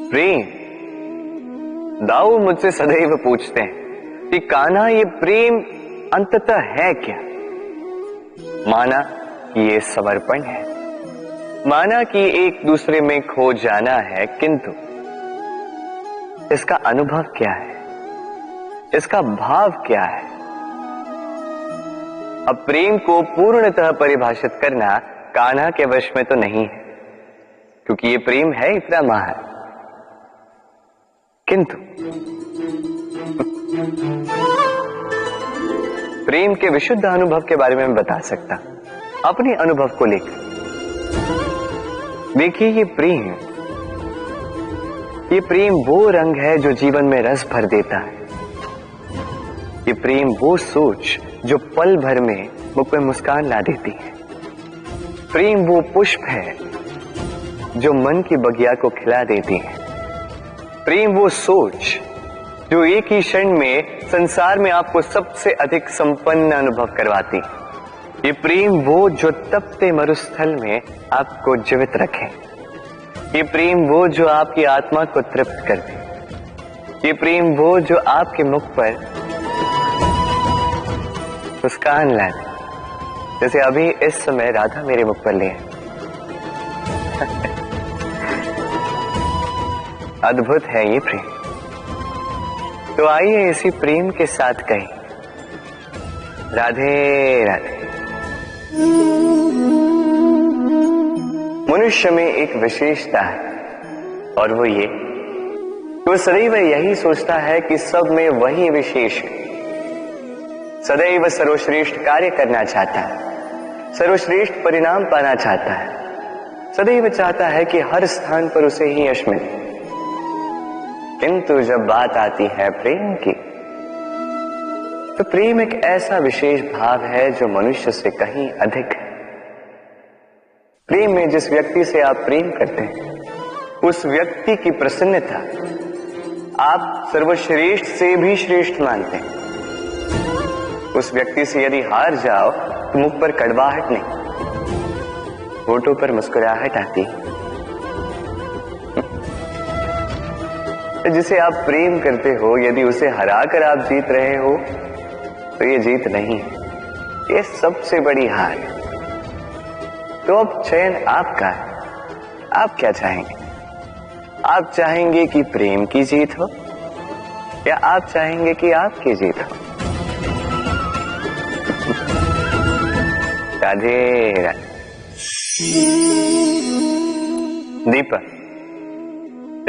प्रेम। दाऊ मुझसे सदैव पूछते हैं कि कान्हा ये प्रेम अंततः है क्या। माना कि ये समर्पण है, माना कि एक दूसरे में खो जाना है, किंतु इसका अनुभव क्या है, इसका भाव क्या है। अब प्रेम को पूर्णतः परिभाषित करना कान्हा के वश में तो नहीं है, क्योंकि ये प्रेम है इतना महान। किंतु प्रेम के विशुद्ध अनुभव के बारे में मैं बता सकता अपने अनुभव को लेकर। देखिए, ये प्रेम वो रंग है जो जीवन में रस भर देता है। ये प्रेम वो सोच जो पल भर में मुख में मुस्कान ला देती है। प्रेम वो पुष्प है जो मन की बगिया को खिला देती है। प्रेम वो सोच जो एक ही क्षण में संसार में आपको सबसे अधिक संपन्न अनुभव करवाती है। ये प्रेम वो जो तपते मरुस्थल में आपको जीवित रखे। ये प्रेम वो जो आपकी आत्मा को तृप्त कर दे। ये प्रेम वो जो आपके मुख पर मुस्कान ला दे, जैसे अभी इस समय राधा मेरे मुख पर ले है। अद्भुत है ये प्रेम। तो आइए इसी प्रेम के साथ कहें राधे राधे। मनुष्य में एक विशेषता है, और वो ये कि वो सदैव यही सोचता है कि सब में वही विशेष है। सदैव सर्वश्रेष्ठ कार्य करना चाहता है, सर्वश्रेष्ठ परिणाम पाना चाहता है, सदैव चाहता है कि हर स्थान पर उसे ही यश मिले। किंतु जब बात आती है प्रेम की, तो प्रेम एक ऐसा विशेष भाव है जो मनुष्य से कहीं अधिक है। प्रेम में जिस व्यक्ति से आप प्रेम करते हैं, उस व्यक्ति की प्रसन्नता आप सर्वश्रेष्ठ से भी श्रेष्ठ मानते हैं। उस व्यक्ति से यदि हार जाओ तो मुख पर कड़वाहट नहीं, होठों पर मुस्कुराहट आती है। जिसे आप प्रेम करते हो, यदि उसे हराकर आप जीत रहे हो, तो ये जीत नहीं है, ये सबसे बड़ी हार है। तो अब चयन आपका है। आप क्या चाहेंगे? आप चाहेंगे कि प्रेम की जीत हो, या आप चाहेंगे कि आपकी जीत हो? राधे राधे। दीपक,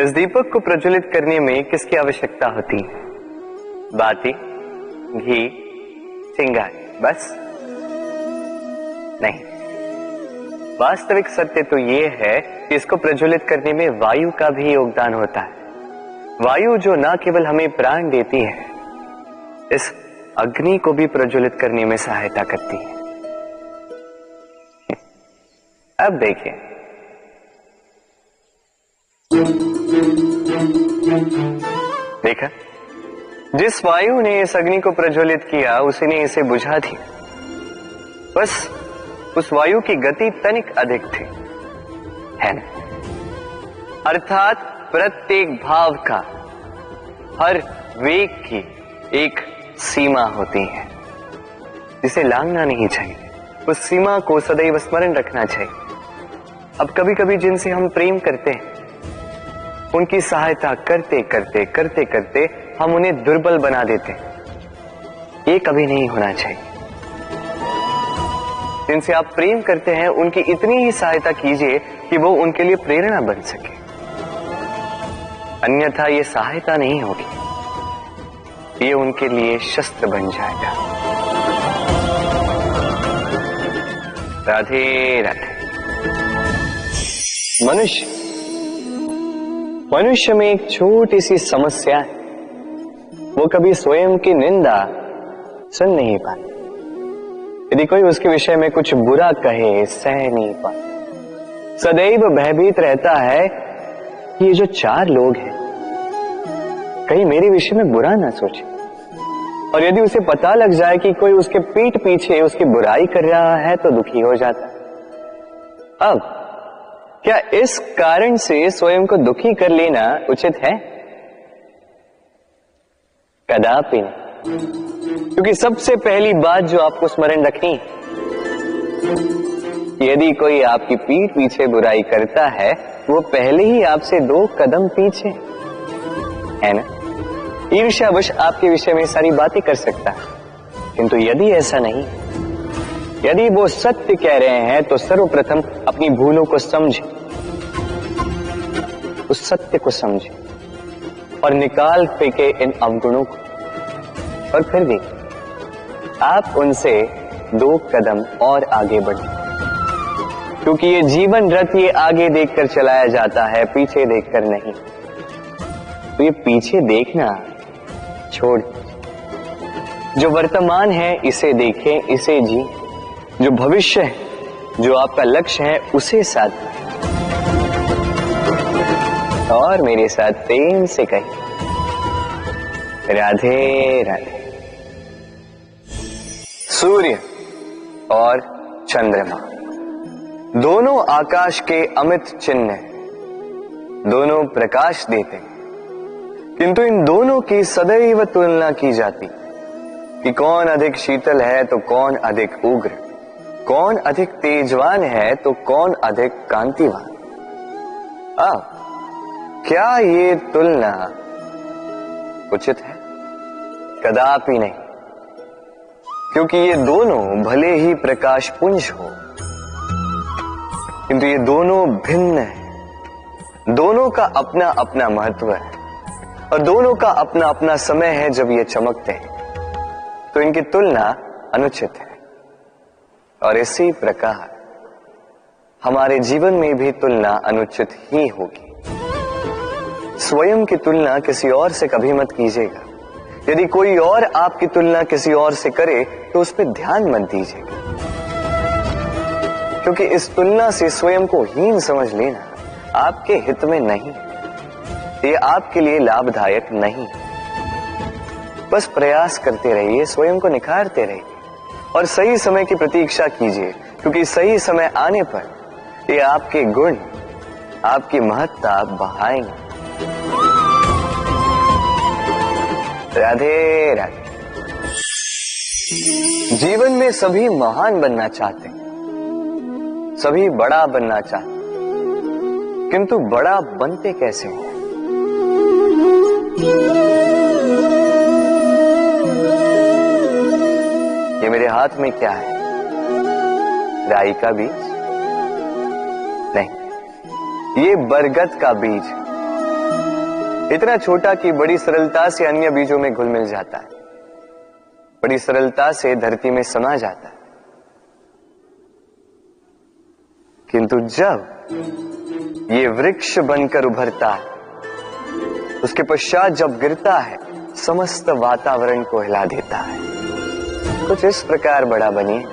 इस दीपक को प्रज्वलित करने में किसकी आवश्यकता होती है? बाती, घी, चिंगारी, बस नहीं। वास्तविक सत्य तो यह है कि इसको प्रज्वलित करने में वायु का भी योगदान होता है। वायु जो न केवल हमें प्राण देती है, इस अग्नि को भी प्रज्वलित करने में सहायता करती है। अब देखिए, देखा, जिस वायु ने इस अग्नि को प्रज्वलित किया, उसी ने इसे बुझा दिया। बस उस वायु की गति तनिक अधिक थी, है ना? अर्थात प्रत्येक भाव का, हर वेग की एक सीमा होती है, जिसे लांघना नहीं चाहिए। उस सीमा को सदैव स्मरण रखना चाहिए। अब कभी कभी जिनसे हम प्रेम करते हैं, उनकी सहायता करते करते करते करते हम उन्हें दुर्बल बना देते हैं। ये कभी नहीं होना चाहिए। जिनसे आप प्रेम करते हैं, उनकी इतनी ही सहायता कीजिए कि वो उनके लिए प्रेरणा बन सके, अन्यथा ये सहायता नहीं होगी, ये उनके लिए शस्त्र बन जाएगा। राधे राधे। मनुष्य में एक छोटी सी समस्या है, वो कभी स्वयं की निंदा सुन नहीं पाता। यदि कोई उसके विषय में कुछ बुरा कहे, सह नहीं पाता। सदैव भयभीत रहता है कि ये जो चार लोग हैं, कहीं मेरे विषय में बुरा ना सोचे। और यदि उसे पता लग जाए कि कोई उसके पीठ पीछे उसकी बुराई कर रहा है, तो दुखी हो जाता है। अब क्या इस कारण से स्वयं को दुखी कर लेना उचित है? कदापि नहीं। क्योंकि सबसे पहली बात जो आपको स्मरण रखनी, यदि कोई आपकी पीठ पीछे बुराई करता है, वो पहले ही आपसे 2 कदम पीछे है ना। ईर्ष्यावश आपके विषय में सारी बातें कर सकता है, किंतु यदि ऐसा नहीं, यदि वो सत्य कह रहे हैं तो सर्वप्रथम अपनी भूलों को समझे, उस सत्य को समझे और निकाल फेंके इन अवगुणों को, और फिर देखिए आप उनसे 2 कदम और आगे बढ़े। क्योंकि ये जीवन रथ ये आगे देखकर चलाया जाता है, पीछे देखकर नहीं। तो ये पीछे देखना छोड़, जो वर्तमान है इसे देखें, इसे जी। जो भविष्य है, जो आपका लक्ष्य है, उसे साथ और मेरे साथ प्रेम से कहिए, राधे राधे। सूर्य और चंद्रमा दोनों आकाश के अमित चिन्ह हैं, दोनों प्रकाश देते हैं, किंतु इन दोनों की सदैव तुलना की जाती कि कौन अधिक शीतल है तो कौन अधिक उग्र, कौन अधिक तेजवान है तो कौन अधिक कांतिवान। अब क्या ये तुलना उचित है? कदापि नहीं। क्योंकि ये दोनों भले ही प्रकाश पुंज हो, किंतु ये दोनों भिन्न हैं। दोनों का अपना अपना महत्व है और दोनों का अपना अपना समय है जब ये चमकते हैं, तो इनकी तुलना अनुचित है। और इसी प्रकार हमारे जीवन में भी तुलना अनुचित ही होगी। स्वयं की तुलना किसी और से कभी मत कीजिएगा। यदि कोई और आपकी तुलना किसी और से करे तो उस पर ध्यान मत दीजिएगा, क्योंकि इस तुलना से स्वयं को हीन समझ लेना आपके हित में नहीं, ये आपके लिए लाभदायक नहीं। बस प्रयास करते रहिए, स्वयं को निखारते रहिए और सही समय की प्रतीक्षा कीजिए, क्योंकि सही समय आने पर ये आपके गुण, आपकी महत्ता बढ़ाएंगे। राधे राधे। जीवन में सभी महान बनना चाहते हैं, सभी बड़ा बनना चाहते हैं, किंतु बड़ा बनते कैसे हैं? ये मेरे हाथ में क्या है? राई का बीज? नहीं, ये बरगद का बीज, इतना छोटा कि बड़ी सरलता से अन्य बीजों में घुल मिल जाता है, बड़ी सरलता से धरती में समा जाता है। किंतु जब ये वृक्ष बनकर उभरता है, उसके पश्चात जब गिरता है, समस्त वातावरण को हिला देता है। कुछ इस प्रकार बड़ा बनिए,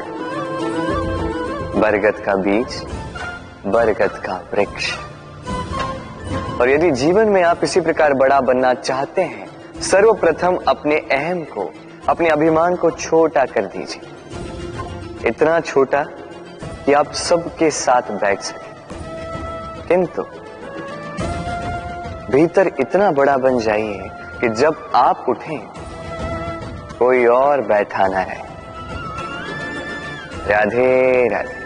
बरगद का बीज, बरगद का वृक्ष। और यदि जीवन में आप इसी प्रकार बड़ा बनना चाहते हैं, सर्वप्रथम अपने अहम को, अपने अभिमान को छोटा कर दीजिए, इतना छोटा कि आप सबके साथ बैठ सकें, किंतु भीतर इतना बड़ा बन जाइए कि जब आप उठें कोई और बैठा ना रहे। राधे राधे।